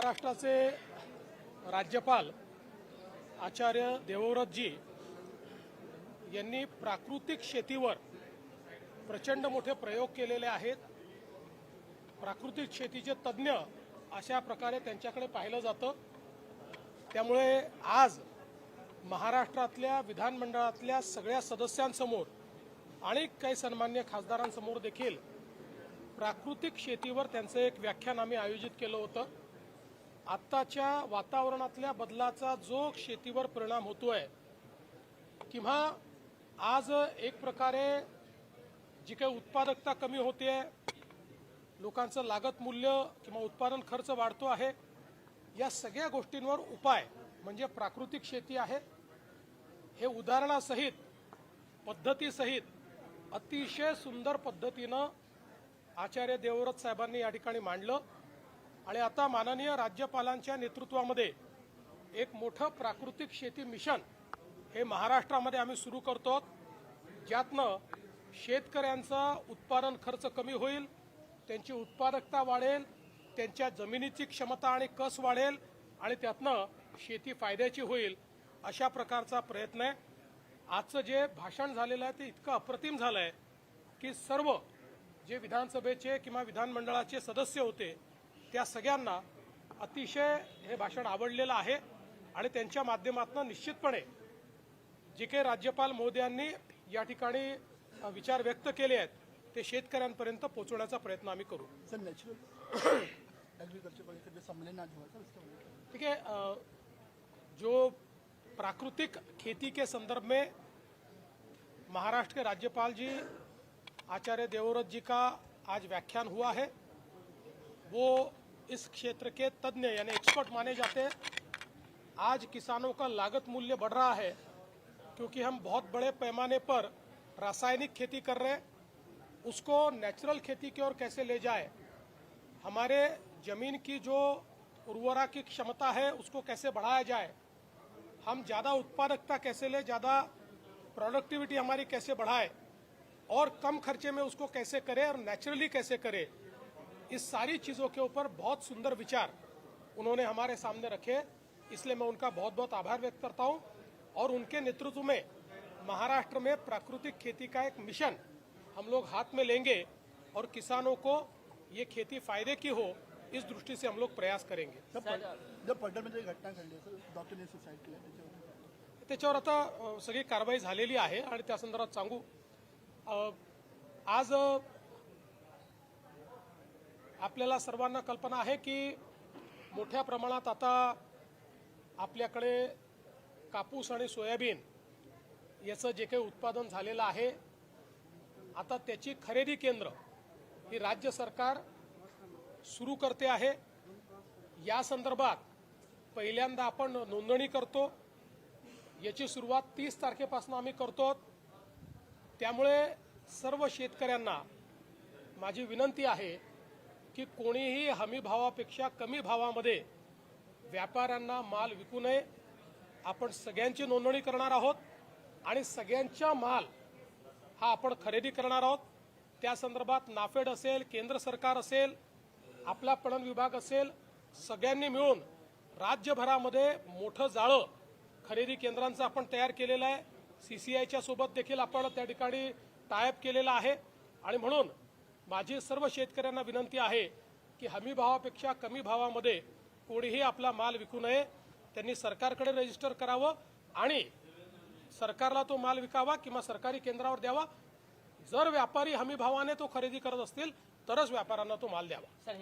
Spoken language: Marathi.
महाराष्ट्राचे राज्यपाल आचार्य देवव्रतजी यांनी प्राकृतिक शेतीवर प्रचंड मोठे प्रयोग केलेले आहेत। प्राकृतिक शेतीचे तज्ञ अशा प्रकारे त्यांच्याकडे पाहिलं जातं। त्यामुळे आज महाराष्ट्रातल्या विधानमंडळातल्या सगळ्या सदस्यांसमोर आणि काही सन्मान्य खासदारांसमोर देखील प्राकृतिक शेतीवर त्यांचं एक व्याख्यान आम्ही आयोजित केलं होतं। आत्ताच्या वातावरणातल्या बदलाचा जो शेतीवर परिणाम होतोय किंवा आज एक प्रकारे जी काही उत्पादकता कमी होते, लोकांचं लागत मूल्य किंवा उत्पादन खर्च वाढतो आहे, या सगळ्या गोष्टींवर उपाय म्हणजे प्राकृतिक शेती आहे। हे उदाहरणासहित पद्धतीसहित अतिशय सुंदर पद्धतीनं आचार्य देवव्रत साहेबांनी या ठिकाणी मांडलं आणि आता माननीय राज्यपालांच्या नेतृत्वामध्ये एक मोठं प्राकृतिक शेती मिशन हे महाराष्ट्रामध्ये आम्ही सुरू करतो, ज्यातनं शेतकऱ्यांचा उत्पादन खर्च कमी होईल, त्यांची उत्पादकता वाढेल, त्यांच्या जमिनीची क्षमता आणि कस वाढेल आणि त्यातनं शेती फायद्याची होईल, अशा प्रकारचा प्रयत्न आहे। आजचं जे भाषण झालेलं आहे ते इतकं अप्रतिम झालं आहे की सर्व जे विधानसभेचे किंवा विधानमंडळाचे सदस्य होते त्या सगळ्यांना अतिशय हे भाषण आवडलेलं आहे आणि त्यांच्या माध्यमातून निश्चितपणे जे काही राज्यपाल महोदयांनी या ठिकाणी विचार व्यक्त केले आहेत ते शेतकऱ्यांपर्यंत पोहोचवण्याचा प्रयत्न आम्ही करू। सर, नेचुरल एग्रीकल्चर के सम्मेलन आज हुआ सर, ठीक है। जो प्राकृतिक खेती के संदर्भ में महाराष्ट्र के राज्यपाल जी आचार्य देवव्रत जी का आज व्याख्यान हुआ है, वो इस क्षेत्र के तज्ञ यानी एक्सपर्ट माने जाते हैं। आज किसानों का लागत मूल्य बढ़ रहा है क्योंकि हम बहुत बड़े पैमाने पर रासायनिक खेती कर रहे हैं, उसको नेचुरल खेती की ओर कैसे ले जाए, हमारे जमीन की जो उर्वरा की क्षमता है उसको कैसे बढ़ाया जाए, हम ज़्यादा उत्पादकता कैसे ले, ज़्यादा प्रोडक्टिविटी हमारी कैसे बढ़ाए और कम खर्चे में उसको कैसे करें और नेचुरली कैसे करें, इस सारी चीज़ों के ऊपर बहुत सुंदर विचार उन्होंने हमारे सामने रखे। इसलिए मैं उनका बहुत बहुत आभार व्यक्त करता हूं और उनके नेतृत्व में महाराष्ट्र में प्राकृतिक खेती का एक मिशन हम लोग हाथ में लेंगे और किसानों को ये खेती फायदे की हो इस दृष्टि से हम लोग प्रयास करेंगे। जब पडळमध्ये घटना घडली सर, डॉक्टरने सुसाईड केलं, त्याच्यावर आता सगळी कारवाई झालेली आहे आणि त्या संदर्भात सांगू, आज आपल्याला सर्वांना कल्पना आहे की मोठ्या प्रमाणात आता आपल्याकडे कापूस आणि सोयाबीन याचं जे काही उत्पादन झालेलं आहे, आता त्याची खरेदी केंद्र ही राज्य सरकार सुरू करते आहे। या संदर्भात पहिल्यांदा आपण नोंदणी करतो, याची सुरुवात 30 तारखेपासून आम्ही करतो। त्यामुळे सर्व शेतकऱ्यांना माझी विनंती आहे की कोणीही हमी भावापेक्षा कमी भावामध्ये व्यापाऱ्यांना माल विकू नये। आपण सगळ्यांची नोंदणी करणार आहोत आणि सगळ्यांचा माल हा आपण खरेदी करणार आहोत। त्या संदर्भात नाफेड असेल, केंद्र सरकार असेल, आपला पणन विभाग असेल, सगळ्यांनी मिळून राज्यभरामध्ये मोठं जाळं खरेदी केंद्रांचं आपण तयार केलेलं आहे। CCIच्या सोबत देखील आपण त्या ठिकाणी टायअप केलेला आहे आणि म्हणून माझी सर्व शेतकऱ्यांना विनंती आहे की हमी भावापेक्षा कमी भावामध्ये कोणीही आपला माल विकू नये। त्यांनी सरकारकडे रजिस्टर करावं आणि सरकारला तो माल विकावा किंवा सरकारी केंद्रावर द्यावा। जर व्यापारी हमी भावाने तो खरेदी करत असतील तरच व्यापाऱ्यांना तो माल द्यावा।